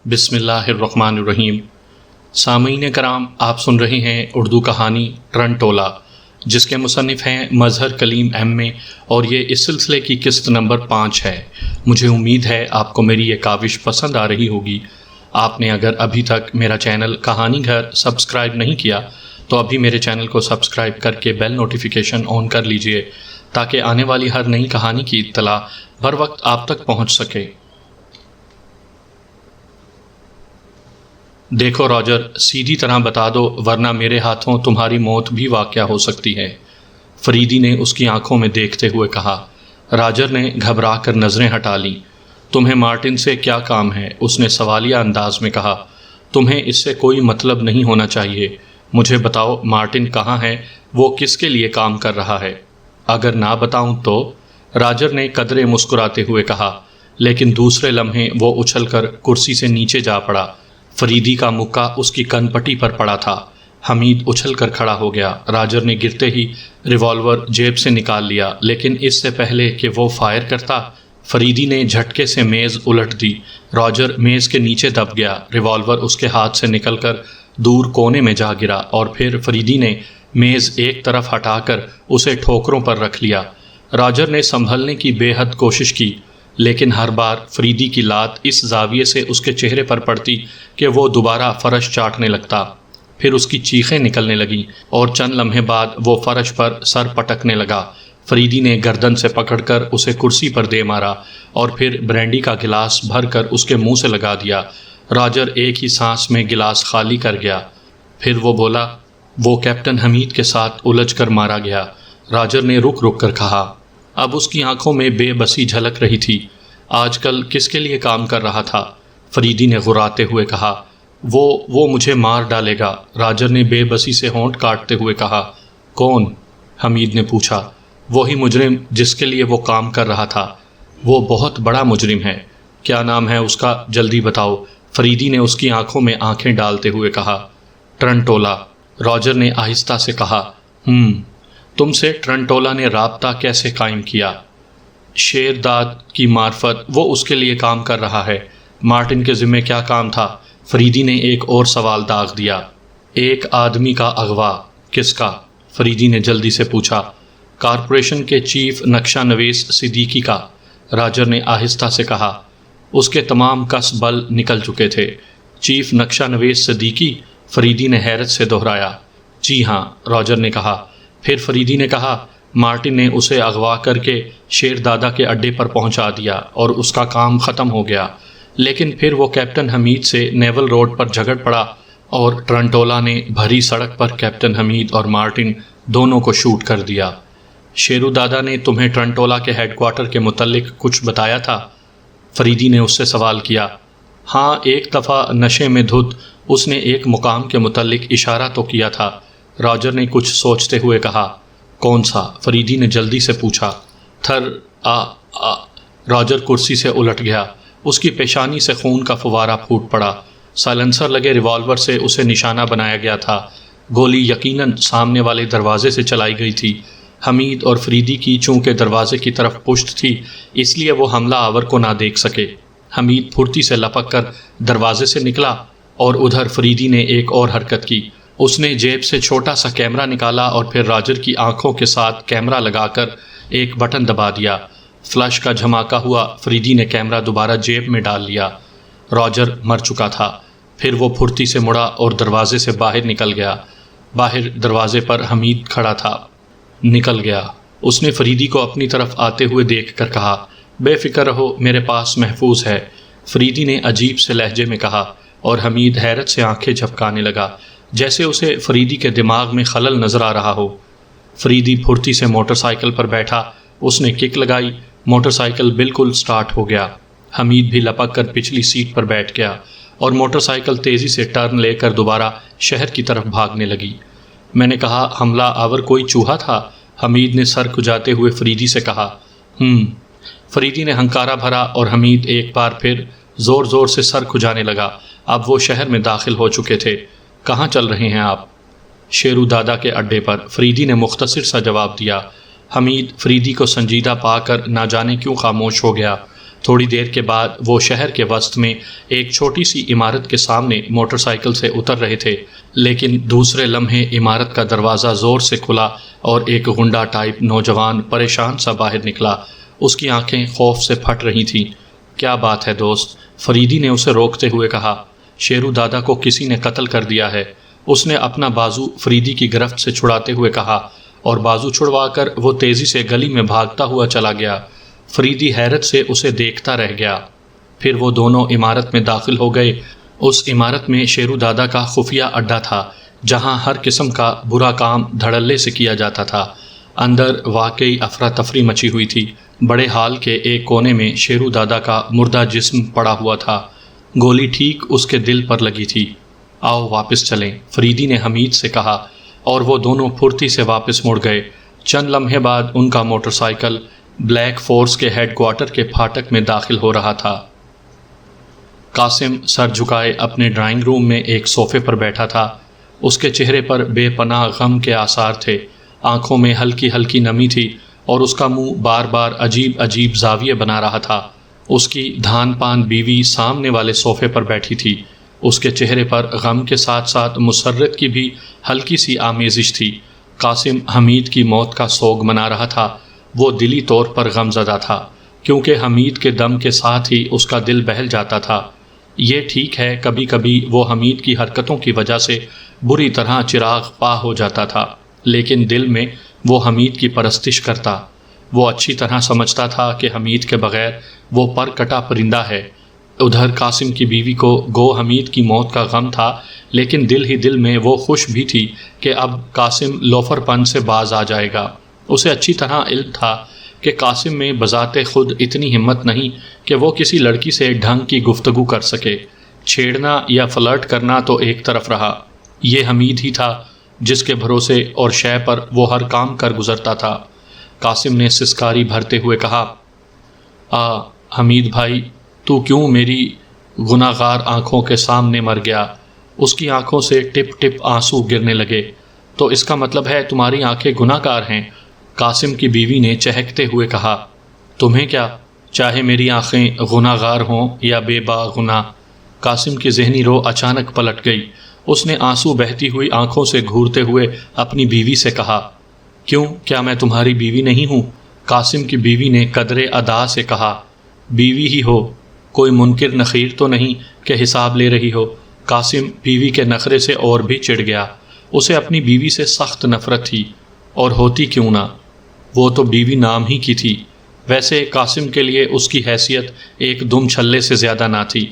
بسم اللہ الرحمن الرحیم۔ سامعین کرام، آپ سن رہے ہیں اردو کہانی ٹرنٹولا، جس کے مصنف ہیں مظہر کلیم ایم، اور یہ اس سلسلے کی قسط نمبر 5 ہے۔ مجھے امید ہے آپ کو میری یہ کاوش پسند آ رہی ہوگی۔ آپ نے اگر ابھی تک میرا چینل کہانی گھر سبسکرائب نہیں کیا تو ابھی میرے چینل کو سبسکرائب کر کے بیل نوٹیفیکیشن آن کر لیجئے تاکہ آنے والی ہر نئی کہانی کی اطلاع بر وقت آپ تک پہنچ سکے۔ دیکھو راجر، سیدھی طرح بتا دو ورنہ میرے ہاتھوں تمہاری موت بھی واقع ہو سکتی ہے، فریدی نے اس کی آنکھوں میں دیکھتے ہوئے کہا۔ راجر نے گھبرا کر نظریں ہٹا لیں۔ تمہیں مارٹن سے کیا کام ہے؟ اس نے سوالیہ انداز میں کہا۔ تمہیں اس سے کوئی مطلب نہیں ہونا چاہیے۔ مجھے بتاؤ مارٹن کہاں ہے، وہ کس کے لیے کام کر رہا ہے؟ اگر نہ بتاؤں تو؟ راجر نے قدرے مسکراتے ہوئے کہا، لیکن دوسرے لمحے وہ اچھل کر کرسی سے نیچے جا پڑا۔ فریدی کا مکہ اس کی کن پٹی پر پڑا تھا۔ حمید اچھل کر کھڑا ہو گیا۔ راجر نے گرتے ہی ریوالور جیب سے نکال لیا، لیکن اس سے پہلے کہ وہ فائر کرتا، فریدی نے جھٹکے سے میز الٹ دی۔ راجر میز کے نیچے دب گیا۔ ریوالور اس کے ہاتھ سے نکل کر دور کونے میں جا گرا، اور پھر فریدی نے میز ایک طرف ہٹا کر اسے ٹھوکروں پر رکھ لیا۔ راجر نے سنبھلنے کی بے حد کوشش کی، لیکن ہر بار فریدی کی لات اس زاویے سے اس کے چہرے پر پڑتی کہ وہ دوبارہ فرش چاٹنے لگتا۔ پھر اس کی چیخیں نکلنے لگیں اور چند لمحے بعد وہ فرش پر سر پٹکنے لگا۔ فریدی نے گردن سے پکڑ کر اسے کرسی پر دے مارا اور پھر برینڈی کا گلاس بھر کر اس کے منہ سے لگا دیا۔ راجر ایک ہی سانس میں گلاس خالی کر گیا۔ پھر وہ بولا، وہ کیپٹن حمید کے ساتھ الجھ کر مارا گیا۔ راجر نے رک رک کر کہا۔ اب اس کی آنکھوں میں بے بسی جھلک رہی تھی۔ آج کل کس کے لیے کام کر رہا تھا؟ فریدی نے غراتے ہوئے کہا۔ وہ مجھے مار ڈالے گا، راجر نے بے بسی سے ہونٹ کاٹتے ہوئے کہا۔ کون؟ حمید نے پوچھا۔ وہی مجرم جس کے لیے وہ کام کر رہا تھا۔ وہ بہت بڑا مجرم ہے۔ کیا نام ہے اس کا؟ جلدی بتاؤ، فریدی نے اس کی آنکھوں میں آنکھیں ڈالتے ہوئے کہا۔ ٹرنٹولا، راجر نے آہستہ سے کہا۔ تم سے ٹرنٹولا نے رابطہ کیسے قائم کیا؟ شیر داد کی معرفت، وہ اس کے لیے کام کر رہا ہے۔ مارٹن کے ذمہ کیا کام تھا؟ فریدی نے ایک اور سوال داغ دیا۔ ایک آدمی کا اغوا۔ کس کا؟ فریدی نے جلدی سے پوچھا۔ کارپوریشن کے چیف نقشہ نویس صدیقی کا، راجر نے آہستہ سے کہا۔ اس کے تمام کس بل نکل چکے تھے۔ چیف نقشہ نویس صدیقی؟ فریدی نے حیرت سے دہرایا۔ جی ہاں، راجر نے کہا۔ پھر فریدی نے کہا، مارٹن نے اسے اغوا کر کے شیر دادا کے اڈے پر پہنچا دیا اور اس کا کام ختم ہو گیا، لیکن پھر وہ کیپٹن حمید سے نیول روڈ پر جھگڑ پڑا اور ٹرنٹولا نے بھری سڑک پر کیپٹن حمید اور مارٹن دونوں کو شوٹ کر دیا۔ شیرو دادا نے تمہیں ٹرنٹولا کے ہیڈ کوارٹر کے متعلق کچھ بتایا تھا؟ فریدی نے اس سے سوال کیا۔ ہاں، ایک دفعہ نشے میں دھت اس نے ایک مقام کے متعلق اشارہ تو کیا تھا، راجر نے کچھ سوچتے ہوئے کہا۔ کون سا؟ فریدی نے جلدی سے پوچھا۔ راجر کرسی سے الٹ گیا۔ اس کی پیشانی سے خون کا فوارہ پھوٹ پڑا۔ سائلنسر لگے ریوالور سے اسے نشانہ بنایا گیا تھا۔ گولی یقیناً سامنے والے دروازے سے چلائی گئی تھی۔ حمید اور فریدی کی چونکہ دروازے کی طرف پشت تھی، اس لیے وہ حملہ آور کو نہ دیکھ سکے۔ حمید پھرتی سے لپک کر دروازے سے نکلا اور ادھر فریدی نے ایک اور حرکت کی۔ اس نے جیب سے چھوٹا سا کیمرہ نکالا اور پھر راجر کی آنکھوں کے ساتھ کیمرہ لگا کر ایک بٹن دبا دیا۔ فلش کا جھماکا ہوا۔ فریدی نے کیمرہ دوبارہ جیب میں ڈال لیا۔ راجر مر چکا تھا۔ پھر وہ پھرتی سے مڑا اور دروازے سے باہر نکل گیا۔ باہر دروازے پر حمید کھڑا تھا۔ نکل گیا، اس نے فریدی کو اپنی طرف آتے ہوئے دیکھ کر کہا۔ بے فکر رہو، میرے پاس محفوظ ہے، فریدی نے عجیب سے لہجے میں کہا، اور حمید حیرت سے آنکھیں جھپکانے لگا جیسے اسے فریدی کے دماغ میں خلل نظر آ رہا ہو۔ فریدی پھرتی سے موٹر سائیکل پر بیٹھا۔ اس نے کک لگائی، موٹر سائیکل بالکل سٹارٹ ہو گیا۔ حمید بھی لپک کر پچھلی سیٹ پر بیٹھ گیا اور موٹر سائیکل تیزی سے ٹرن لے کر دوبارہ شہر کی طرف بھاگنے لگی۔ میں نے کہا حملہ آور کوئی چوہا تھا، حمید نے سر کھجاتے ہوئے فریدی سے کہا۔ فریدی نے ہنکارا بھرا اور حمید ایک بار پھر زور زور سے سر کھجانے لگا۔ اب وہ شہر میں داخل ہو چکے تھے۔ کہاں چل رہے ہیں آپ؟ شیرو دادا کے اڈے پر، فریدی نے مختصر سا جواب دیا۔ حمید فریدی کو سنجیدہ پا کر نہ جانے کیوں خاموش ہو گیا۔ تھوڑی دیر کے بعد وہ شہر کے وسط میں ایک چھوٹی سی عمارت کے سامنے موٹر سائیکل سے اتر رہے تھے، لیکن دوسرے لمحے عمارت کا دروازہ زور سے کھلا اور ایک غنڈہ ٹائپ نوجوان پریشان سا باہر نکلا۔ اس کی آنکھیں خوف سے پھٹ رہی تھیں۔ کیا بات ہے دوست؟ فریدی نے اسے روکتے ہوئے کہا۔ شیرو دادا کو کسی نے قتل کر دیا ہے، اس نے اپنا بازو فریدی کی گرفت سے چھڑاتے ہوئے کہا، اور بازو چھڑوا کر وہ تیزی سے گلی میں بھاگتا ہوا چلا گیا۔ فریدی حیرت سے اسے دیکھتا رہ گیا۔ پھر وہ دونوں عمارت میں داخل ہو گئے۔ اس عمارت میں شیرو دادا کا خفیہ اڈا تھا، جہاں ہر قسم کا برا کام دھڑلے سے کیا جاتا تھا۔ اندر واقعی افراتفری مچی ہوئی تھی۔ بڑے ہال کے ایک کونے میں شیرو دادا کا مردہ جسم پڑا ہوا تھا، گولی ٹھیک اس کے دل پر لگی تھی۔ آؤ واپس چلیں، فریدی نے حمید سے کہا، اور وہ دونوں پھرتی سے واپس مڑ گئے۔ چند لمحے بعد ان کا موٹر سائیکل بلیک فورس کے ہیڈ کوارٹر کے پھاٹک میں داخل ہو رہا تھا۔ قاسم سر جھکائے اپنے ڈرائنگ روم میں ایک صوفے پر بیٹھا تھا۔ اس کے چہرے پر بے پناہ غم کے آثار تھے، آنکھوں میں ہلکی ہلکی نمی تھی، اور اس کا منہ بار بار عجیب عجیب زاویے بنا رہا تھا۔ اس کی دھان پان بیوی سامنے والے صوفے پر بیٹھی تھی۔ اس کے چہرے پر غم کے ساتھ ساتھ مسرت کی بھی ہلکی سی آمیزش تھی۔ قاسم حمید کی موت کا سوگ منا رہا تھا۔ وہ دلی طور پر غم زدہ تھا، کیونکہ حمید کے دم کے ساتھ ہی اس کا دل بہل جاتا تھا۔ یہ ٹھیک ہے، کبھی کبھی وہ حمید کی حرکتوں کی وجہ سے بری طرح چراغ پا ہو جاتا تھا، لیکن دل میں وہ حمید کی پرستش کرتا۔ وہ اچھی طرح سمجھتا تھا کہ حمید کے بغیر وہ پر کٹا پرندہ ہے۔ ادھر قاسم کی بیوی کو گو حمید کی موت کا غم تھا، لیکن دل ہی دل میں وہ خوش بھی تھی کہ اب قاسم لوفر پن سے باز آ جائے گا۔ اسے اچھی طرح علم تھا کہ قاسم میں بذات خود اتنی ہمت نہیں کہ وہ کسی لڑکی سے ڈھنگ کی گفتگو کر سکے۔ چھیڑنا یا فلرٹ کرنا تو ایک طرف رہا، یہ حمید ہی تھا جس کے بھروسے اور شے پر وہ ہر کام کر گزرتا تھا۔ قاسم نے سسکاری بھرتے ہوئے کہا، حمید بھائی، تو کیوں میری گناہگار آنکھوں کے سامنے مر گیا؟ اس کی آنکھوں سے ٹپ ٹپ آنسو گرنے لگے۔ تو اس کا مطلب ہے تمہاری آنکھیں گناہ گار ہیں؟ قاسم کی بیوی نے چہکتے ہوئے کہا، تمہیں کیا، چاہے میری آنکھیں گناہ گار ہوں یا بے با گناہ۔ قاسم کی ذہنی رو اچانک پلٹ گئی۔ اس نے آنسو بہتی ہوئی آنکھوں سے گھورتے ہوئے اپنی بیوی سے کہا، کیوں، کیا میں تمہاری بیوی نہیں ہوں؟ قاسم کی بیوی نے قدرے ادا سے کہا، بیوی ہی ہو، کوئی منکر نخیر تو نہیں کہ حساب لے رہی ہو۔ قاسم بیوی کے نخرے سے اور بھی چڑ گیا۔ اسے اپنی بیوی سے سخت نفرت تھی، اور ہوتی کیوں نہ، وہ تو بیوی نام ہی کی تھی۔ ویسے قاسم کے لیے اس کی حیثیت ایک دم چھلے سے زیادہ نہ تھی۔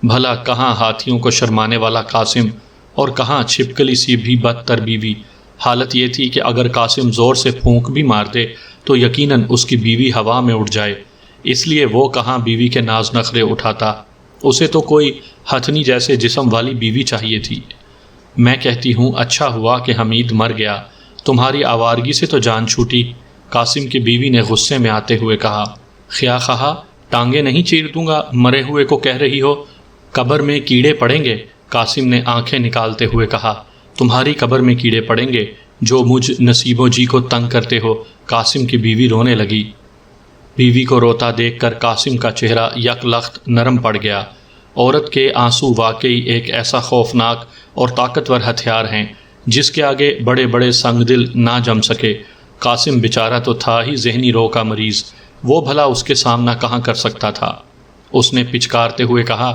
بھلا کہاں ہاتھیوں کو شرمانے والا قاسم، اور کہاں چھپکلی سی بھی بدتر بیوی۔ حالت یہ تھی کہ اگر قاسم زور سے پھونک بھی مار دے تو یقیناً اس کی بیوی ہوا میں اڑ جائے، اس لیے وہ کہاں بیوی کے ناز نخرے اٹھاتا۔ اسے تو کوئی ہتھنی جیسے جسم والی بیوی چاہیے تھی۔ میں کہتی ہوں اچھا ہوا کہ حمید مر گیا، تمہاری آوارگی سے تو جان چھوٹی۔ قاسم کی بیوی نے غصے میں آتے ہوئے کہا، خیا خواہا، ٹانگیں نہیں چیر دوں گا، مرے ہوئے کو کہہ رہی ہو؟ قبر میں کیڑے پڑیں گے۔ قاسم نے آنکھیں نکالتے ہوئے کہا، تمہاری قبر میں کیڑے پڑیں گے جو مجھ نصیب و جی کو تنگ کرتے ہو۔ قاسم کی بیوی رونے لگی۔ بیوی کو روتا دیکھ کر قاسم کا چہرہ یک لخت نرم پڑ گیا۔ عورت کے آنسو واقعی ایک ایسا خوفناک اور طاقتور ہتھیار ہیں جس کے آگے بڑے بڑے سنگ دل نہ جم سکے۔ قاسم بیچارہ تو تھا ہی ذہنی رو کا مریض، وہ بھلا اس کے سامنا کہاں کر سکتا تھا۔ اس نے پچکارتے ہوئے کہا،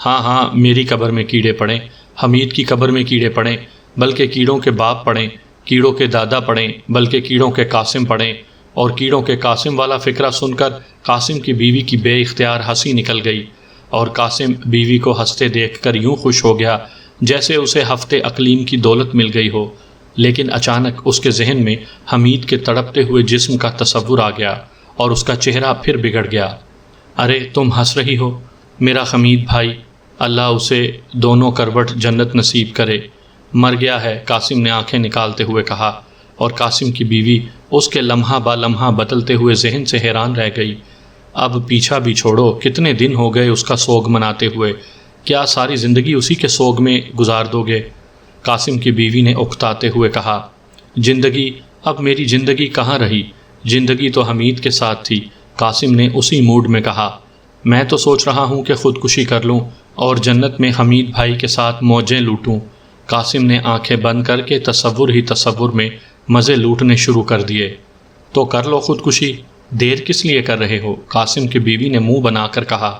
ہاں ہاں، میری قبر میں کیڑے پڑیں، حمید کی قبر میں کیڑے پڑیں، بلکہ کیڑوں کے باپ پڑیں، کیڑوں کے دادا پڑیں، بلکہ کیڑوں کے قاسم پڑیں۔ اور کیڑوں کے قاسم والا فکرہ سن کر قاسم کی بیوی کی بے اختیار ہنسی نکل گئی، اور قاسم بیوی کو ہنستے دیکھ کر یوں خوش ہو گیا جیسے اسے ہفتے اقلیم کی دولت مل گئی ہو۔ لیکن اچانک اس کے ذہن میں حمید کے تڑپتے ہوئے جسم کا تصور آ گیا، اور اس کا چہرہ پھر بگڑ گیا۔ ارے تم ہنس رہی ہو، میرا حمید بھائی، اللہ اسے دونوں کروٹ جنت نصیب کرے، مر گیا ہے، قاسم نے آنکھیں نکالتے ہوئے کہا۔ اور قاسم کی بیوی اس کے لمحہ با لمحہ بدلتے ہوئے ذہن سے حیران رہ گئی۔ اب پیچھا بھی چھوڑو، کتنے دن ہو گئے اس کا سوگ مناتے ہوئے، کیا ساری زندگی اسی کے سوگ میں گزار دو گے؟ قاسم کی بیوی نے اکتاتے ہوئے کہا، زندگی، اب میری زندگی کہاں رہی؟ زندگی تو حمید کے ساتھ تھی۔ قاسم نے اسی موڈ میں کہا، میں تو سوچ رہا ہوں کہ خودکشی کر لوں اور جنت میں حمید بھائی کے ساتھ موجیں لوٹوں۔ قاسم نے آنکھیں بند کر کے تصور میں مزے لوٹنے شروع کر دیے۔ تو کر لو خودکشی، دیر کس لیے کر رہے ہو؟ قاسم کی بیوی نے منہ بنا کر کہا۔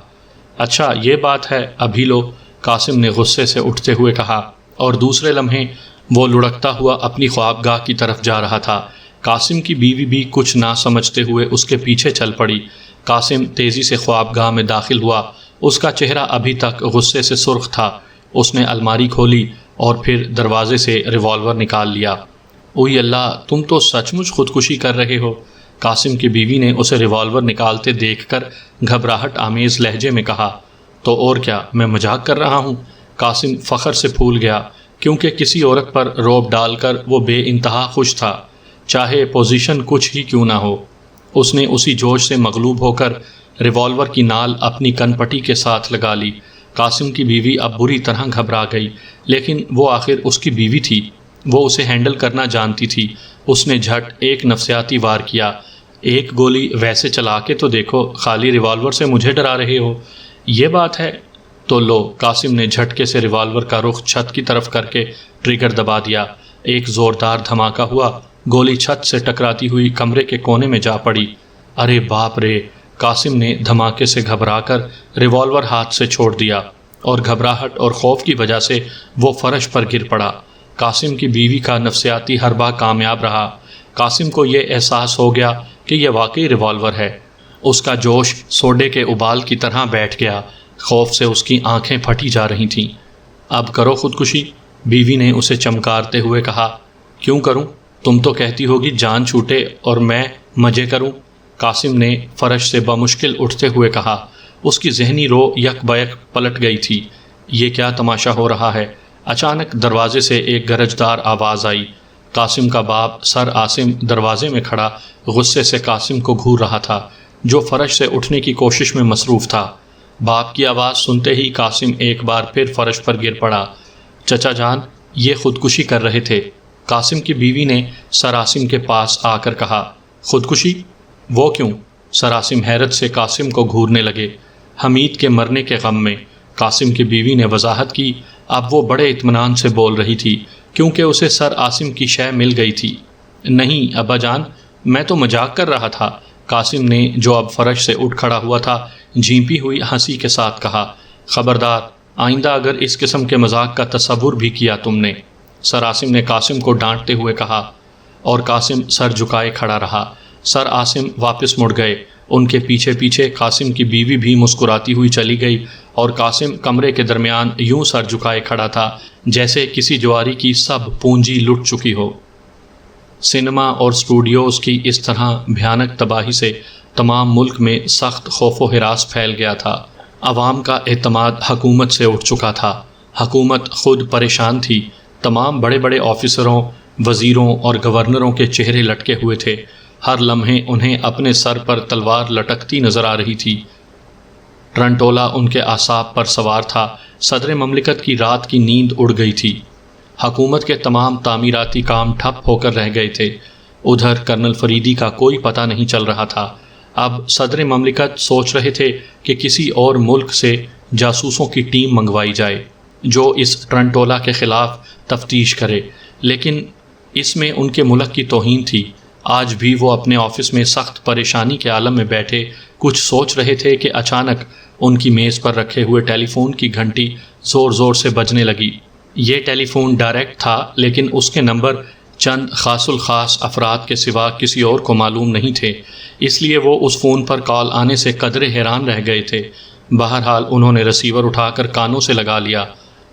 اچھا یہ بات ہے، ابھی لو، قاسم نے غصے سے اٹھتے ہوئے کہا، اور دوسرے لمحے وہ لڑکتا ہوا اپنی خوابگاہ کی طرف جا رہا تھا۔ قاسم کی بیوی بھی کچھ نہ سمجھتے ہوئے اس کے پیچھے چل پڑی۔ قاسم تیزی سے خوابگاہ میں داخل ہوا۔ اس کا چہرہ ابھی تک غصے سے سرخ تھا۔ اس نے الماری کھولی اور پھر دروازے سے ریوالور نکال لیا۔ اوئی اللہ، تم تو سچ مچ خودکشی کر رہے ہو، قاسم کی بیوی نے اسے ریوالور نکالتے دیکھ کر گھبراہٹ آمیز لہجے میں کہا۔ تو اور کیا، میں مذاق کر رہا ہوں؟ قاسم فخر سے پھول گیا، کیونکہ کسی عورت پر روب ڈال کر وہ بے انتہا خوش تھا، چاہے پوزیشن کچھ ہی کیوں نہ ہو۔ اس نے اسی جوش سے مغلوب ہو کر ریوالور کی نال اپنی کن پٹی کے ساتھ لگا لی۔ قاسم کی بیوی اب بری طرح گھبرا گئی، لیکن وہ آخر اس کی بیوی تھی، وہ اسے ہینڈل کرنا جانتی تھی۔ اس نے جھٹ ایک نفسیاتی وار کیا۔ ایک گولی ویسے چلا کے تو دیکھو، خالی ریوالور سے مجھے ڈرا رہے ہو؟ یہ بات ہے تو لو۔ قاسم نے جھٹکے سے ریوالور کا رخ چھت کی طرف کر کے ٹریگر دبا دیا۔ ایک زوردار دھماکہ ہوا، گولی چھت سے ٹکراتی ہوئی کمرے کے کونے میں جا پڑی۔ ارے باپ رے! قاسم نے دھماکے سے گھبرا کر ریوالور ہاتھ سے چھوڑ دیا اور گھبراہٹ اور خوف کی وجہ سے وہ فرش پر گر پڑا۔ قاسم کی بیوی کا نفسیاتی حربہ کامیاب رہا۔ قاسم کو یہ احساس ہو گیا کہ یہ واقعی ریوالور ہے۔ اس کا جوش سوڈے کے ابال کی طرح بیٹھ گیا، خوف سے اس کی آنکھیں پھٹی جا رہی تھیں۔ اب کرو خودکشی، بیوی نے اسے چمکارتے ہوئے کہا۔ کیوں کروں؟ تم تو کہتی ہوگی جان چھوٹے اور میں مزے کروں، قاسم نے فرش سے بمشکل اٹھتے ہوئے کہا۔ اس کی ذہنی رو یک بیک پلٹ گئی تھی۔ یہ کیا تماشا ہو رہا ہے؟ اچانک دروازے سے ایک گرجدار آواز آئی۔ قاسم کا باپ سر عاصم دروازے میں کھڑا غصے سے قاسم کو گھور رہا تھا، جو فرش سے اٹھنے کی کوشش میں مصروف تھا۔ باپ کی آواز سنتے ہی قاسم ایک بار پھر فرش پر گر پڑا۔ چچا جان، یہ خودکشی کر رہے تھے، قاسم کی بیوی نے سر عاصم کے پاس آ کر کہا۔ خودکشی؟ وہ کیوں؟ سر عاصم حیرت سے قاسم کو گھورنے لگے۔ حمید کے مرنے کے غم میں، قاسم کی بیوی نے وضاحت کی۔ اب وہ بڑے اطمینان سے بول رہی تھی، کیونکہ اسے سر عاصم کی شے مل گئی تھی۔ نہیں ابا جان، میں تو مذاق کر رہا تھا، قاسم نے، جو اب فرش سے اٹھ کھڑا ہوا تھا، جھیپی ہوئی ہنسی کے ساتھ کہا۔ خبردار، آئندہ اگر اس قسم کے مذاق کا تصور بھی کیا تم نے، سر عاصم نے قاسم کو ڈانٹتے ہوئے کہا، اور قاسم سر جھکائے کھڑا رہا۔ سر عاصم واپس مڑ گئے۔ ان کے پیچھے پیچھے قاسم کی بیوی بھی مسکراتی ہوئی چلی گئی، اور قاسم کمرے کے درمیان یوں سر جھکائے کھڑا تھا جیسے کسی جواری کی سب پونجی لٹ چکی ہو۔ سینما اور اسٹوڈیوز کی اس طرح بھیانک تباہی سے تمام ملک میں سخت خوف و ہراس پھیل گیا تھا۔ عوام کا اعتماد حکومت سے اٹھ چکا تھا۔ حکومت خود پریشان تھی۔ تمام بڑے بڑے آفیسروں، وزیروں اور گورنروں کے چہرے لٹکے ہوئے تھے۔ ہر لمحے انہیں اپنے سر پر تلوار لٹکتی نظر آ رہی تھی۔ ٹرنٹولا ان کے اعصاب پر سوار تھا۔ صدر مملکت کی رات کی نیند اڑ گئی تھی۔ حکومت کے تمام تعمیراتی کام ٹھپ ہو کر رہ گئے تھے۔ ادھر کرنل فریدی کا کوئی پتہ نہیں چل رہا تھا۔ اب صدر مملکت سوچ رہے تھے کہ کسی اور ملک سے جاسوسوں کی ٹیم منگوائی جائے جو اس ٹرنٹولا کے خلاف تفتیش کرے، لیکن اس میں ان کے ملک کی توہین تھی۔ آج بھی وہ اپنے آفس میں سخت پریشانی کے عالم میں بیٹھے کچھ سوچ رہے تھے کہ اچانک ان کی میز پر رکھے ہوئے ٹیلی فون کی گھنٹی زور زور سے بجنے لگی۔ یہ ٹیلی فون ڈائریکٹ تھا، لیکن اس کے نمبر چند خاص الخاص افراد کے سوا کسی اور کو معلوم نہیں تھے، اس لیے وہ اس فون پر کال آنے سے قدرے حیران رہ گئے تھے۔ بہرحال انہوں نے ریسیور اٹھا کر کانوں سے لگا لیا۔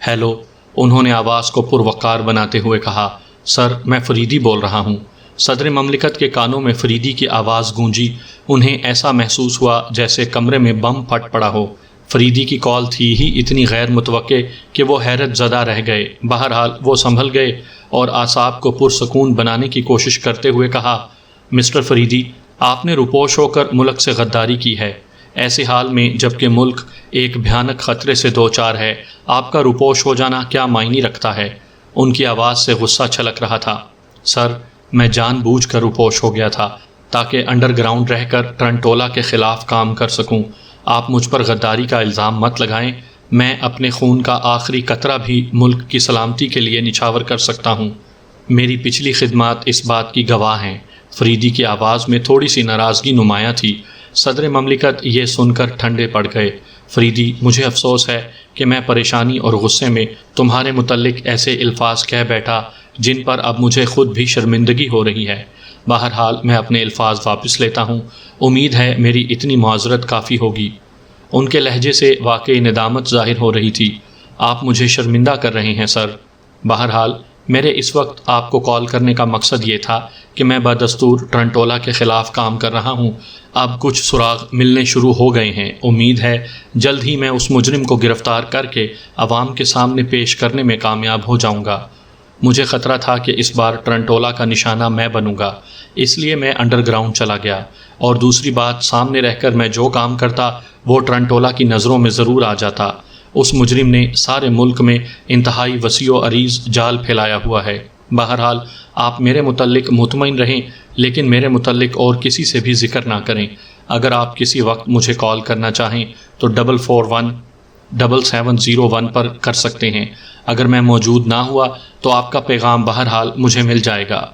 ہیلو، انہوں نے آواز کو پروقار بناتے ہوئے کہا۔ سر، میں فریدی بول رہا ہوں۔ صدر مملکت کے کانوں میں فریدی کی آواز گونجی۔ انہیں ایسا محسوس ہوا جیسے کمرے میں بم پھٹ پڑا ہو۔ فریدی کی کال تھی ہی اتنی غیر متوقع کہ وہ حیرت زدہ رہ گئے۔ بہرحال وہ سنبھل گئے اور اعصاب کو پرسکون بنانے کی کوشش کرتے ہوئے کہا، مسٹر فریدی، آپ نے روپوش ہو کر ملک سے غداری کی ہے۔ ایسے حال میں جبکہ ملک ایک بھیانک خطرے سے دوچار ہے، آپ کا روپوش ہو جانا کیا معنی رکھتا ہے؟ ان کی آواز سے غصہ چھلک رہا تھا۔ سر، میں جان بوجھ کر روپوش ہو گیا تھا تاکہ انڈر گراؤنڈ رہ کر ٹرنٹولا کے خلاف کام کر سکوں۔ آپ مجھ پر غداری کا الزام مت لگائیں، میں اپنے خون کا آخری قطرہ بھی ملک کی سلامتی کے لیے نچھاور کر سکتا ہوں۔ میری پچھلی خدمات اس بات کی گواہ ہیں۔ فریدی کی آواز میں تھوڑی سی ناراضگی نمایاں تھی۔ صدر مملکت یہ سن کر ٹھنڈے پڑ گئے۔ فریدی، مجھے افسوس ہے کہ میں پریشانی اور غصے میں تمہارے متعلق ایسے الفاظ کہہ بیٹھا جن پر اب مجھے خود بھی شرمندگی ہو رہی ہے۔ بہرحال میں اپنے الفاظ واپس لیتا ہوں، امید ہے میری اتنی معذرت کافی ہوگی۔ ان کے لہجے سے واقعی ندامت ظاہر ہو رہی تھی۔ آپ مجھے شرمندہ کر رہے ہیں سر۔ بہرحال میرے اس وقت آپ کو کال کرنے کا مقصد یہ تھا کہ میں بدستور ٹرنٹولا کے خلاف کام کر رہا ہوں۔ اب کچھ سراغ ملنے شروع ہو گئے ہیں۔ امید ہے جلد ہی میں اس مجرم کو گرفتار کر کے عوام کے سامنے پیش کرنے میں کامیاب ہو جاؤں گا۔ مجھے خطرہ تھا کہ اس بار ٹرنٹولا کا نشانہ میں بنوں گا، اس لیے میں انڈر گراؤنڈ چلا گیا، اور دوسری بات، سامنے رہ کر میں جو کام کرتا وہ ٹرنٹولا کی نظروں میں ضرور آ جاتا۔ اس مجرم نے سارے ملک میں انتہائی وسیع و عریض جال پھیلایا ہوا ہے۔ بہرحال آپ میرے متعلق مطمئن رہیں، لیکن میرے متعلق اور کسی سے بھی ذکر نہ کریں۔ اگر آپ کسی وقت مجھے کال کرنا چاہیں تو 441701 پر کر سکتے ہیں۔ اگر میں موجود نہ ہوا تو آپ کا پیغام بہرحال مجھے مل جائے گا۔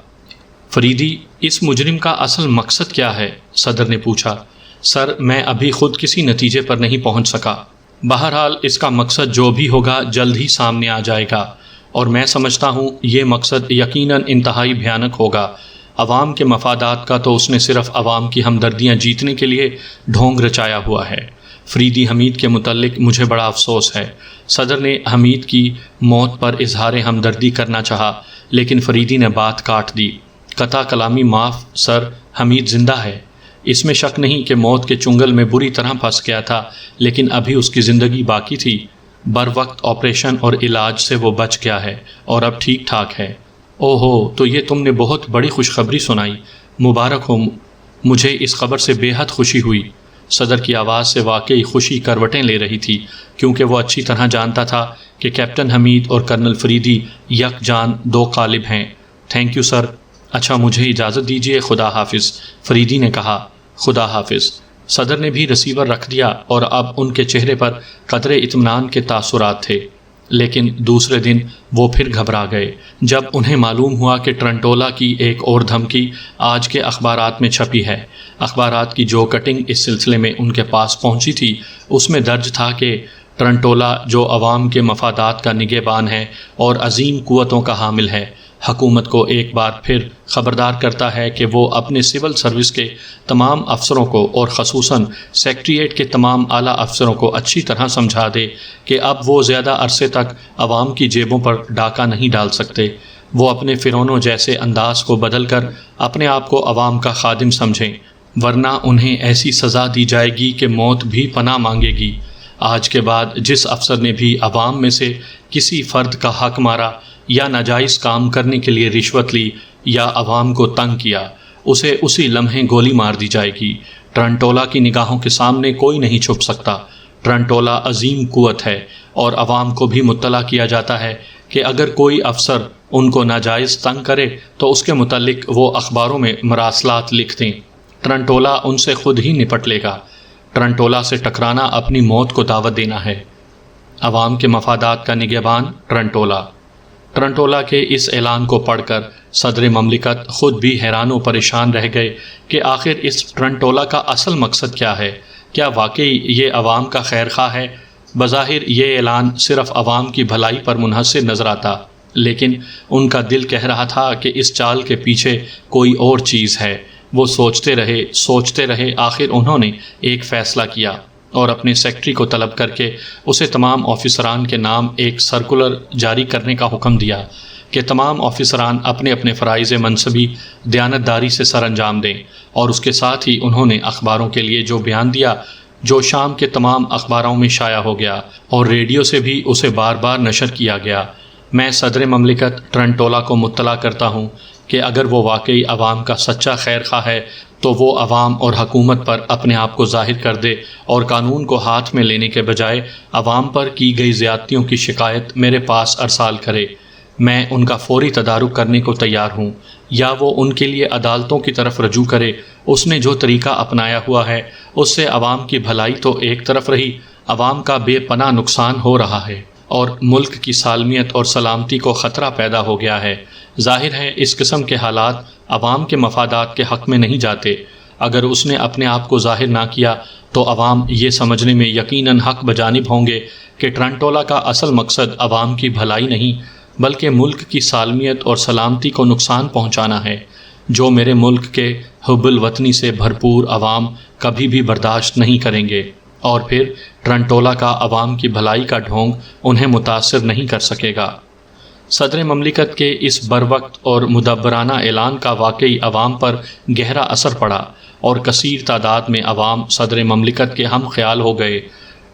فریدی، اس مجرم کا اصل مقصد کیا ہے؟ صدر نے پوچھا۔ سر، میں ابھی خود کسی نتیجے پر نہیں پہنچ سکا۔ بہرحال اس کا مقصد جو بھی ہوگا جلد ہی سامنے آ جائے گا، اور میں سمجھتا ہوں یہ مقصد یقیناً انتہائی بھیانک ہوگا۔ عوام کے مفادات کا تو اس نے صرف عوام کی ہمدردیاں جیتنے کے لیے ڈھونگ رچایا ہوا ہے۔ فریدی حمید کے متعلق مجھے بڑا افسوس ہے۔ صدر نے حمید کی موت پر اظہار ہمدردی کرنا چاہا، لیکن فریدی نے بات کاٹ دی۔ قطع کلامی معاف سر، حمید زندہ ہے۔ اس میں شک نہیں کہ موت کے چنگل میں بری طرح پھنس گیا تھا، لیکن ابھی اس کی زندگی باقی تھی۔ بر وقت آپریشن اور علاج سے وہ بچ گیا ہے اور اب ٹھیک ٹھاک ہے۔ اوہو، تو یہ تم نے بہت بڑی خوشخبری سنائی۔ مبارک ہو، مجھے اس خبر سے بے حد خوشی ہوئی۔ صدر کی آواز سے واقعی خوشی کروٹیں لے رہی تھی، کیونکہ وہ اچھی طرح جانتا تھا کہ کیپٹن حمید اور کرنل فریدی یک جان دو قالب ہیں۔ Thank you sir. اچھا، مجھے اجازت دیجیے، خدا حافظ، فریدی نے کہا۔ خدا حافظ۔ صدر نے بھی ریسیور رکھ دیا، اور اب ان کے چہرے پر قدرے اطمینان کے تاثرات تھے۔ لیکن دوسرے دن وہ پھر گھبرا گئے جب انہیں معلوم ہوا کہ ٹرنٹولا کی ایک اور دھمکی آج کے اخبارات میں چھپی ہے۔ اخبارات کی جو کٹنگ اس سلسلے میں ان کے پاس پہنچی تھی، اس میں درج تھا کہ ٹرنٹولا، جو عوام کے مفادات کا نگہبان ہے اور عظیم قوتوں کا حامل ہے، حکومت کو ایک بار پھر خبردار کرتا ہے کہ وہ اپنے سول سروس کے تمام افسروں کو، اور خصوصاً سیکریٹریٹ کے تمام اعلیٰ افسروں کو اچھی طرح سمجھا دے کہ اب وہ زیادہ عرصے تک عوام کی جیبوں پر ڈاکہ نہیں ڈال سکتے۔ وہ اپنے فرعونوں جیسے انداز کو بدل کر اپنے آپ کو عوام کا خادم سمجھیں، ورنہ انہیں ایسی سزا دی جائے گی کہ موت بھی پناہ مانگے گی۔ آج کے بعد جس افسر نے بھی عوام میں سے کسی فرد کا حق مارا، یا ناجائز کام کرنے کے لیے رشوت لی، یا عوام کو تنگ کیا، اسے اسی لمحے گولی مار دی جائے گی۔ ٹرنٹولا کی نگاہوں کے سامنے کوئی نہیں چھپ سکتا۔ ٹرنٹولا عظیم قوت ہے، اور عوام کو بھی مطلع کیا جاتا ہے کہ اگر کوئی افسر ان کو ناجائز تنگ کرے تو اس کے متعلق وہ اخباروں میں مراسلات لکھ دیں۔ ٹرنٹولا ان سے خود ہی نپٹ لے گا۔ ٹرنٹولا سے ٹکرانا اپنی موت کو دعوت دینا ہے۔ عوام کے مفادات کا نگہبان ٹرنٹولا۔ ٹرنٹولا کے اس اعلان کو پڑھ کر صدر مملکت خود بھی حیران و پریشان رہ گئے کہ آخر اس ٹرنٹولا کا اصل مقصد کیا ہے؟ کیا واقعی یہ عوام کا خیر خواہ ہے؟ بظاہر یہ اعلان صرف عوام کی بھلائی پر منحصر نظر آتا، لیکن ان کا دل کہہ رہا تھا کہ اس چال کے پیچھے کوئی اور چیز ہے۔ وہ سوچتے رہے، آخر انہوں نے ایک فیصلہ کیا اور اپنے سیکرٹری کو طلب کر کے اسے تمام آفیسران کے نام ایک سرکولر جاری کرنے کا حکم دیا کہ تمام آفیسران اپنے اپنے فرائض منصبی دیانتداری سے سر انجام دیں، اور اس کے ساتھ ہی انہوں نے اخباروں کے لیے جو بیان دیا، جو شام کے تمام اخباروں میں شائع ہو گیا اور ریڈیو سے بھی اسے بار بار نشر کیا گیا، میں صدر مملکت ٹرنٹولا کو مطلع کرتا ہوں کہ اگر وہ واقعی عوام کا سچا خیر خواہ ہے تو وہ عوام اور حکومت پر اپنے آپ کو ظاہر کر دے، اور قانون کو ہاتھ میں لینے کے بجائے عوام پر کی گئی زیادتیوں کی شکایت میرے پاس ارسال کرے۔ میں ان کا فوری تدارک کرنے کو تیار ہوں، یا وہ ان کے لیے عدالتوں کی طرف رجوع کرے۔ اس نے جو طریقہ اپنایا ہوا ہے اس سے عوام کی بھلائی تو ایک طرف رہی، عوام کا بے پناہ نقصان ہو رہا ہے اور ملک کی سالمیت اور سلامتی کو خطرہ پیدا ہو گیا ہے۔ ظاہر ہے اس قسم کے حالات عوام کے مفادات کے حق میں نہیں جاتے۔ اگر اس نے اپنے آپ کو ظاہر نہ کیا تو عوام یہ سمجھنے میں یقیناً حق بجانب ہوں گے کہ ٹرنٹولا کا اصل مقصد عوام کی بھلائی نہیں بلکہ ملک کی سالمیت اور سلامتی کو نقصان پہنچانا ہے، جو میرے ملک کے حب الوطنی سے بھرپور عوام کبھی بھی برداشت نہیں کریں گے، اور پھر ٹرنٹولا کا عوام کی بھلائی کا ڈھونگ انہیں متاثر نہیں کر سکے گا۔ صدر مملکت کے اس بروقت اور مدبرانہ اعلان کا واقعی عوام پر گہرا اثر پڑا اور کثیر تعداد میں عوام صدر مملکت کے ہم خیال ہو گئے۔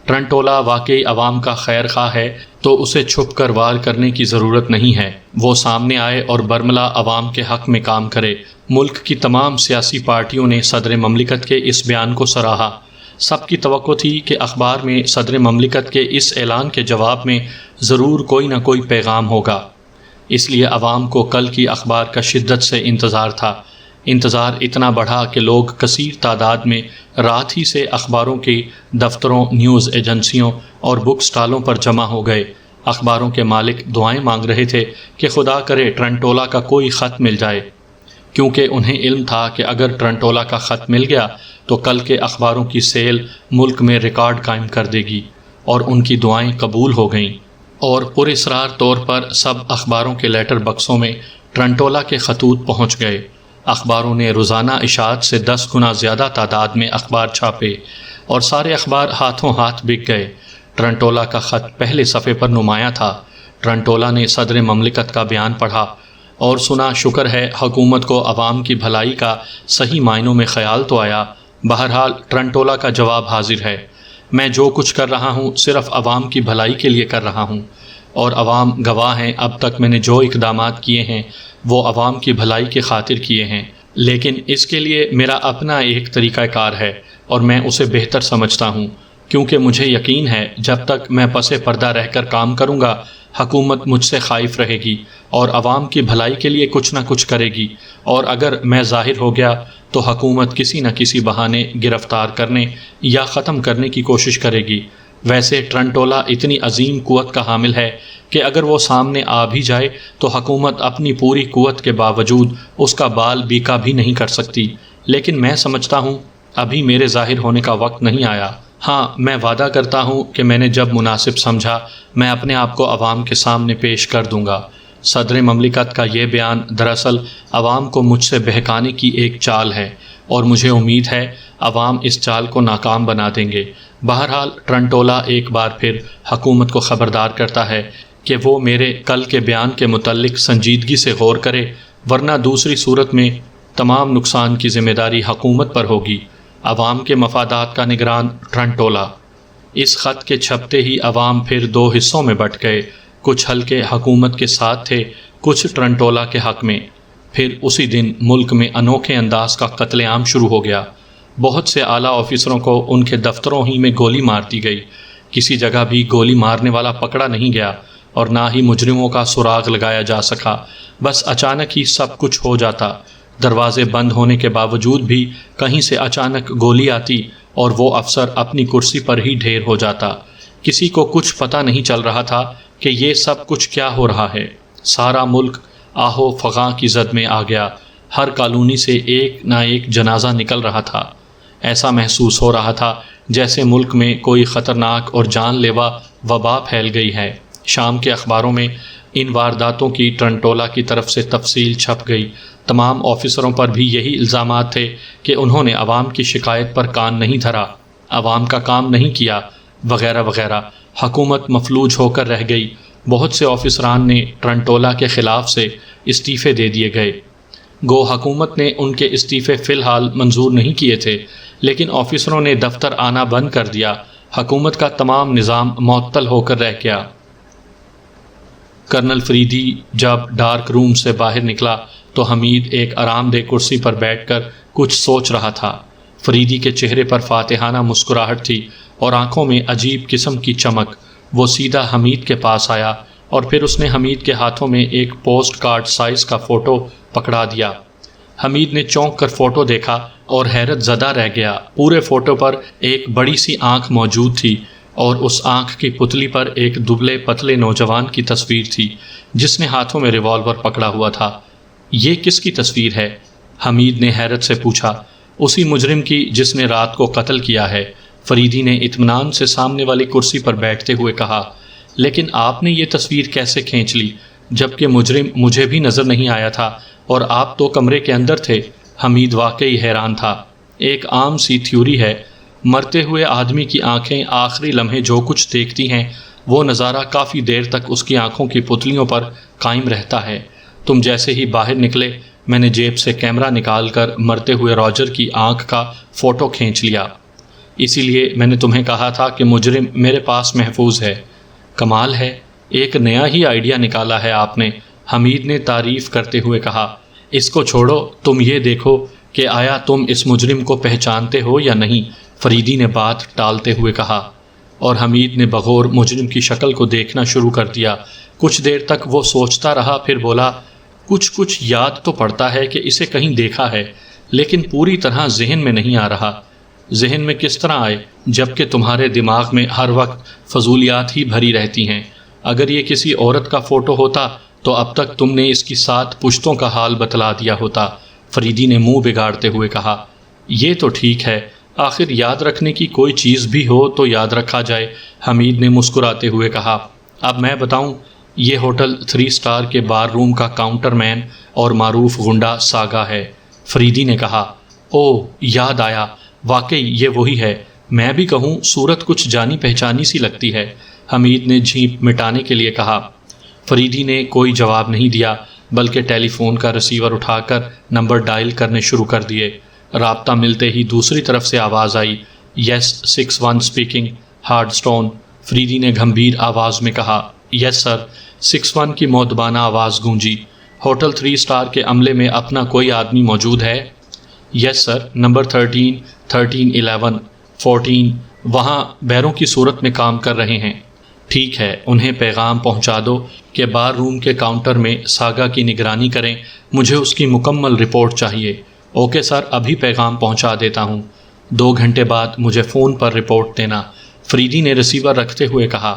ٹرنٹولا واقعی عوام کا خیر خواہ ہے تو اسے چھپ کر وار کرنے کی ضرورت نہیں ہے، وہ سامنے آئے اور برملا عوام کے حق میں کام کرے۔ ملک کی تمام سیاسی پارٹیوں نے صدر مملکت کے اس بیان کو سراہا۔ سب کی توقع تھی کہ اخبار میں صدر مملکت کے اس اعلان کے جواب میں ضرور کوئی نہ کوئی پیغام ہوگا، اس لیے عوام کو کل کی اخبار کا شدت سے انتظار تھا۔ انتظار اتنا بڑھا کہ لوگ کثیر تعداد میں رات ہی سے اخباروں کی دفتروں، نیوز ایجنسیوں اور بک سٹالوں پر جمع ہو گئے۔ اخباروں کے مالک دعائیں مانگ رہے تھے کہ خدا کرے ٹرنٹولا کا کوئی خط مل جائے، کیونکہ انہیں علم تھا کہ اگر ٹرنٹولا کا خط مل گیا تو کل کے اخباروں کی سیل ملک میں ریکارڈ قائم کر دے گی، اور ان کی دعائیں قبول ہو گئیں، اور پراسرار طور پر سب اخباروں کے لیٹر بکسوں میں ٹرنٹولا کے خطوط پہنچ گئے۔ اخباروں نے روزانہ اشاعت سے 10 گنا زیادہ تعداد میں اخبار چھاپے اور سارے اخبار ہاتھوں ہاتھ بک گئے۔ ٹرنٹولا کا خط پہلے صفحے پر نمایاں تھا۔ ٹرنٹولا نے صدر مملکت کا بیان پڑھا اور سنا، شکر ہے حکومت کو عوام کی بھلائی کا صحیح معنوں میں خیال تو آیا۔ بہرحال ٹرنٹولا کا جواب حاضر ہے، میں جو کچھ کر رہا ہوں صرف عوام کی بھلائی کے لیے کر رہا ہوں، اور عوام گواہ ہیں اب تک میں نے جو اقدامات کیے ہیں وہ عوام کی بھلائی کی خاطر کیے ہیں، لیکن اس کے لیے میرا اپنا ایک طریقہ کار ہے اور میں اسے بہتر سمجھتا ہوں، کیونکہ مجھے یقین ہے جب تک میں پس پردہ رہ کر کام کروں گا حکومت مجھ سے خائف رہے گی اور عوام کی بھلائی کے لیے کچھ نہ کچھ کرے گی، اور اگر میں ظاہر ہو گیا تو حکومت کسی نہ کسی بہانے گرفتار کرنے یا ختم کرنے کی کوشش کرے گی۔ ویسے ٹرنٹولا اتنی عظیم قوت کا حامل ہے کہ اگر وہ سامنے آ بھی جائے تو حکومت اپنی پوری قوت کے باوجود اس کا بال بیکا بھی نہیں کر سکتی، لیکن میں سمجھتا ہوں ابھی میرے ظاہر ہونے کا وقت نہیں آیا۔ ہاں، میں وعدہ کرتا ہوں کہ میں نے جب مناسب سمجھا میں اپنے آپ کو عوام کے سامنے پیش کر دوں گا۔ صدر مملکت کا یہ بیان دراصل عوام کو مجھ سے بہکانے کی ایک چال ہے، اور مجھے امید ہے عوام اس چال کو ناکام بنا دیں گے۔ بہرحال ٹرنٹولا ایک بار پھر حکومت کو خبردار کرتا ہے کہ وہ میرے کل کے بیان کے متعلق سنجیدگی سے غور کرے، ورنہ دوسری صورت میں تمام نقصان کی ذمہ داری حکومت پر ہوگی۔ عوام کے مفادات کا نگران ٹرنٹولا۔ اس خط کے چھپتے ہی عوام پھر 2 حصوں میں بٹ گئے، کچھ حلقے حکومت کے ساتھ تھے، کچھ ٹرنٹولا کے حق میں۔ پھر اسی دن ملک میں انوکھے انداز کا قتل عام شروع ہو گیا۔ بہت سے اعلیٰ آفیسروں کو ان کے دفتروں ہی میں گولی مار دی گئی، کسی جگہ بھی گولی مارنے والا پکڑا نہیں گیا اور نہ ہی مجرموں کا سراغ لگایا جا سکا۔ بس اچانک ہی سب کچھ ہو جاتا، دروازے بند ہونے کے باوجود بھی کہیں سے اچانک گولی آتی اور وہ افسر اپنی کرسی پر ہی ڈھیر ہو جاتا۔ کسی کو کچھ پتہ نہیں چل رہا تھا کہ یہ سب کچھ کیا ہو رہا ہے۔ سارا ملک آہو فغاں کی زد میں آ گیا، ہر کالونی سے ایک نہ ایک جنازہ نکل رہا تھا۔ ایسا محسوس ہو رہا تھا جیسے ملک میں کوئی خطرناک اور جان لیوا وبا پھیل گئی ہے۔ شام کے اخباروں میں ان وارداتوں کی ٹرنٹولا کی طرف سے تفصیل چھپ گئی۔ تمام آفیسروں پر بھی یہی الزامات تھے کہ انہوں نے عوام کی شکایت پر کان نہیں دھرا، عوام کا کام نہیں کیا، وغیرہ وغیرہ۔ حکومت مفلوج ہو کر رہ گئی۔ بہت سے آفیسران نے ٹرنٹولا کے خلاف سے استعفے دے دیے گئے۔ گو حکومت نے ان کے استعفے فی الحال منظور نہیں کیے تھے، لیکن آفیسروں نے دفتر آنا بند کر دیا۔ حکومت کا تمام نظام معطل ہو کر رہ گیا۔ کرنل فریدی جب ڈارک روم سے باہر نکلا تو حمید ایک آرام دہ کرسی پر بیٹھ کر کچھ سوچ رہا تھا۔ فریدی کے چہرے پر فاتحانہ مسکراہٹ تھی اور آنکھوں میں عجیب قسم کی چمک۔ وہ سیدھا حمید کے پاس آیا اور پھر اس نے حمید کے ہاتھوں میں ایک پوسٹ کارڈ سائز کا فوٹو پکڑا دیا۔ حمید نے چونک کر فوٹو دیکھا اور حیرت زدہ رہ گیا۔ پورے فوٹو پر ایک بڑی سی آنکھ موجود تھی اور اس آنکھ کی پتلی پر ایک دبلے پتلے نوجوان کی تصویر تھی جس نے ہاتھوں میں ریوالور پکڑا ہوا تھا۔ یہ کس کی تصویر ہے؟ حمید نے حیرت سے پوچھا۔ اسی مجرم کی جس نے رات کو قتل کیا ہے، فریدی نے اطمینان سے سامنے والی کرسی پر بیٹھتے ہوئے کہا۔ لیکن آپ نے یہ تصویر کیسے کھینچ لی جبکہ مجرم مجھے بھی نظر نہیں آیا تھا اور آپ تو کمرے کے اندر تھے؟ حمید واقعی حیران تھا۔ ایک عام سی تھیوری ہے، مرتے ہوئے آدمی کی آنکھیں آخری لمحے جو کچھ دیکھتی ہیں وہ نظارہ کافی دیر تک اس کی آنکھوں کی پتلیوں پر قائم رہتا ہے۔ تم جیسے ہی باہر نکلے میں نے جیب سے کیمرہ نکال کر مرتے ہوئے راجر کی آنکھ کا فوٹو کھینچ لیا۔ اسی لیے میں نے تمہیں کہا تھا کہ مجرم میرے پاس محفوظ ہے۔ کمال ہے، ایک نیا ہی آئیڈیا نکالا ہے آپ نے، حمید نے تعریف کرتے ہوئے کہا۔ اس کو چھوڑو، تم یہ دیکھو کہ آیا تم اس مجرم کو پہچانتے ہو یا نہیں، فریدی نے بات ٹالتے ہوئے کہا۔ اور حمید نے بغور مجرم کی شکل کو دیکھنا شروع کر دیا۔ کچھ دیر تک وہ سوچتا رہا، پھر بولا، کچھ یاد تو پڑتا ہے کہ اسے کہیں دیکھا ہے، لیکن پوری طرح ذہن میں نہیں آ رہا۔ ذہن میں کس طرح آئے جبکہ تمہارے دماغ میں ہر وقت فضولیات ہی بھری رہتی ہیں؟ اگر یہ کسی عورت کا فوٹو ہوتا تو اب تک تم نے اس کی 7 پشتوں کا حال بتلا دیا ہوتا، فریدی نے منہ بگاڑتے ہوئے کہا۔ یہ تو ٹھیک ہے، آخر یاد رکھنے کی کوئی چیز بھی ہو تو یاد رکھا جائے، حمید نے مسکراتے ہوئے کہا۔ اب میں بتاؤں، یہ ہوٹل 3 اسٹار کے بار روم کا کاؤنٹر مین اور معروف گنڈا ساگا ہے، فریدی نے کہا۔ او، یاد آیا، واقعی یہ وہی ہے، میں بھی کہوں صورت کچھ جانی پہچانی سی لگتی ہے، حمید نے جھیپ مٹانے کے لیے کہا۔ فریدی نے کوئی جواب نہیں دیا بلکہ ٹیلی فون کا ریسیور اٹھا کر نمبر ڈائل کرنے شروع کر دیے۔ رابطہ ملتے ہی دوسری طرف سے آواز آئی، یس 61 اسپیکنگ، ہارڈ اسٹون، فریدی نے گھمبیر آواز میں کہا۔ یس سر، 61 کی مؤدبانہ آواز گونجی۔ ہوٹل 3 اسٹار کے عملے میں اپنا کوئی آدمی موجود ہے؟ یس سر، نمبر 13، 13، 11، 14 وہاں بیروں کی صورت میں کام کر رہے ہیں۔ ٹھیک ہے، انہیں پیغام پہنچا دو کہ بار روم کے کاؤنٹر میں ساگا کی نگرانی کریں، مجھے اس کی مکمل رپورٹ چاہیے۔ اوکے سر، ابھی پیغام پہنچا دیتا ہوں، 2 گھنٹے بعد مجھے فون پر رپورٹ دینا، فریدی نے ریسیور رکھتے ہوئے کہا۔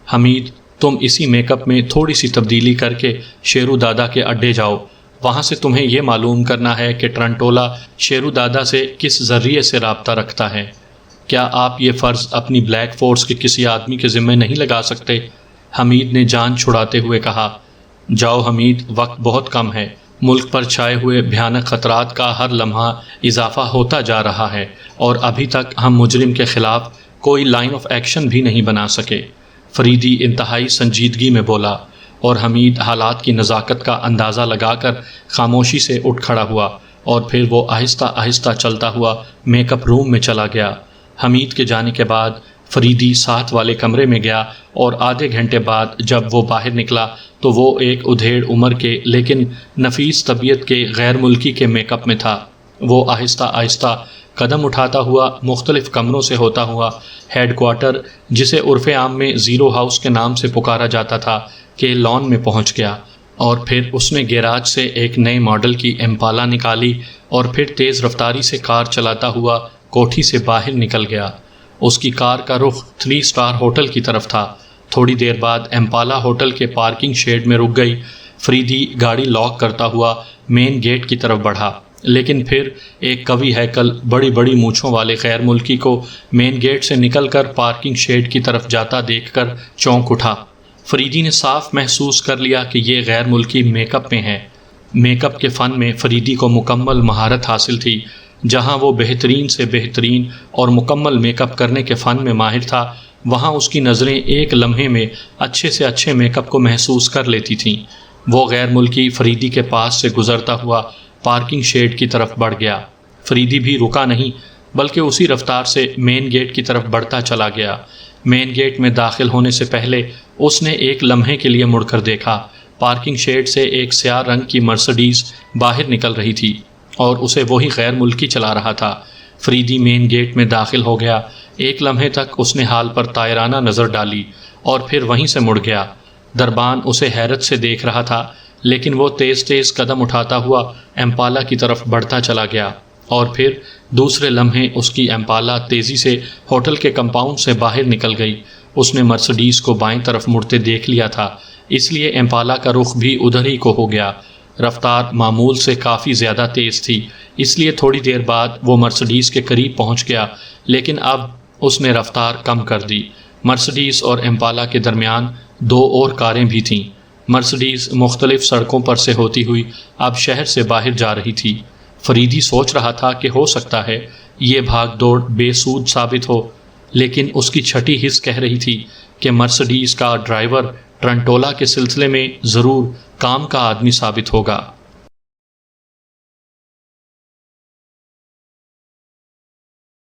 حمید، تم اسی میک اپ میں تھوڑی سی تبدیلی کر کے شیرو دادا کے اڈے جاؤ، وہاں سے تمہیں یہ معلوم کرنا ہے کہ ٹرنٹولا شیرو دادا سے کس ذریعے سے رابطہ رکھتا ہے۔ کیا آپ یہ فرض اپنی بلیک فورس کے کسی آدمی کے ذمہ نہیں لگا سکتے؟ حمید نے جان چھڑاتے ہوئے کہا۔ جاؤ حمید، وقت بہت کم ہے، ملک پر چھائے ہوئے بھیانک خطرات کا ہر لمحہ اضافہ ہوتا جا رہا ہے اور ابھی تک ہم مجرم کے خلاف کوئی لائن آف ایکشن بھی نہیں بنا سکے، فریدی انتہائی سنجیدگی میں بولا۔ اور حمید حالات کی نزاکت کا اندازہ لگا کر خاموشی سے اٹھ کھڑا ہوا اور پھر وہ آہستہ آہستہ چلتا ہوا میک اپ روم میں چلا گیا۔ حمید کے جانے کے بعد فریدی ساتھ والے کمرے میں گیا اور آدھے گھنٹے بعد جب وہ باہر نکلا تو وہ ایک ادھیڑ عمر کے لیکن نفیس طبیعت کے غیر ملکی کے میک اپ میں تھا۔ وہ آہستہ آہستہ قدم اٹھاتا ہوا مختلف کمروں سے ہوتا ہوا ہیڈ کوارٹر، جسے عرف عام میں زیرو ہاؤس کے نام سے پکارا جاتا تھا، کے لان میں پہنچ گیا اور پھر اس نے گیراج سے ایک نئے ماڈل کی امپالا نکالی اور پھر تیز رفتاری سے کار چلاتا ہوا کوٹھی سے باہر نکل گیا۔ اس کی کار کا رخ 3 اسٹار ہوٹل کی طرف تھا۔ تھوڑی دیر بعد امپالا ہوٹل کے پارکنگ شیڈ میں رک گئی۔ فریدی گاڑی لاک کرتا ہوا مین گیٹ کی طرف بڑھا، لیکن پھر ایک قوی ہیکل بڑی بڑی مونچھوں والے غیر ملکی کو مین گیٹ سے نکل کر پارکنگ شیڈ کی طرف جاتا دیکھ کر چونک اٹھا۔ فریدی نے صاف محسوس کر لیا کہ یہ غیر ملکی میک اپ میں ہے۔ میک اپ کے فن میں فریدی کو مکمل مہارت حاصل تھی۔ جہاں وہ بہترین سے بہترین اور مکمل میک اپ کرنے کے فن میں ماہر تھا، وہاں اس کی نظریں ایک لمحے میں اچھے سے اچھے میک اپ کو محسوس کر لیتی تھیں۔ وہ غیر ملکی فریدی کے پاس سے گزرتا ہوا پارکنگ شیڈ کی طرف بڑھ گیا۔ فریدی بھی رکا نہیں بلکہ اسی رفتار سے مین گیٹ کی طرف بڑھتا چلا گیا۔ مین گیٹ میں داخل ہونے سے پہلے اس نے ایک لمحے کے لیے مڑ کر دیکھا۔ پارکنگ شیڈ سے ایک سیاہ رنگ کی مرسڈیز باہر نکل رہی تھی اور اسے وہی غیر ملکی چلا رہا تھا۔ فریدی مین گیٹ میں داخل ہو گیا۔ ایک لمحے تک اس نے حال پر طائرانہ نظر ڈالی اور پھر وہیں سے مڑ گیا۔ دربان اسے حیرت سے دیکھ رہا تھا، لیکن وہ تیز تیز قدم اٹھاتا ہوا امپالا کی طرف بڑھتا چلا گیا، اور پھر دوسرے لمحے اس کی امپالا تیزی سے ہوٹل کے کمپاؤنڈ سے باہر نکل گئی۔ اس نے مرسڈیز کو بائیں طرف مڑتے دیکھ لیا تھا، اس لیے امپالا کا رخ بھی ادھر ہی کو ہو گیا۔ رفتار معمول سے کافی زیادہ تیز تھی، اس لیے تھوڑی دیر بعد وہ مرسڈیز کے قریب پہنچ گیا، لیکن اب اس نے رفتار کم کر دی۔ مرسڈیز اور امپالا کے درمیان دو اور کاریں بھی تھیں۔ مرسڈیز مختلف سڑکوں پر سے ہوتی ہوئی اب شہر سے باہر جا رہی تھی۔ فریدی سوچ رہا تھا کہ ہو سکتا ہے یہ بھاگ دوڑ بے سود ثابت ہو، لیکن اس کی چھٹی حس کہہ رہی تھی کہ مرسڈیز کا ڈرائیور ٹرنٹولا کے سلسلے میں ضرور کام کا آدمی ثابت ہوگا۔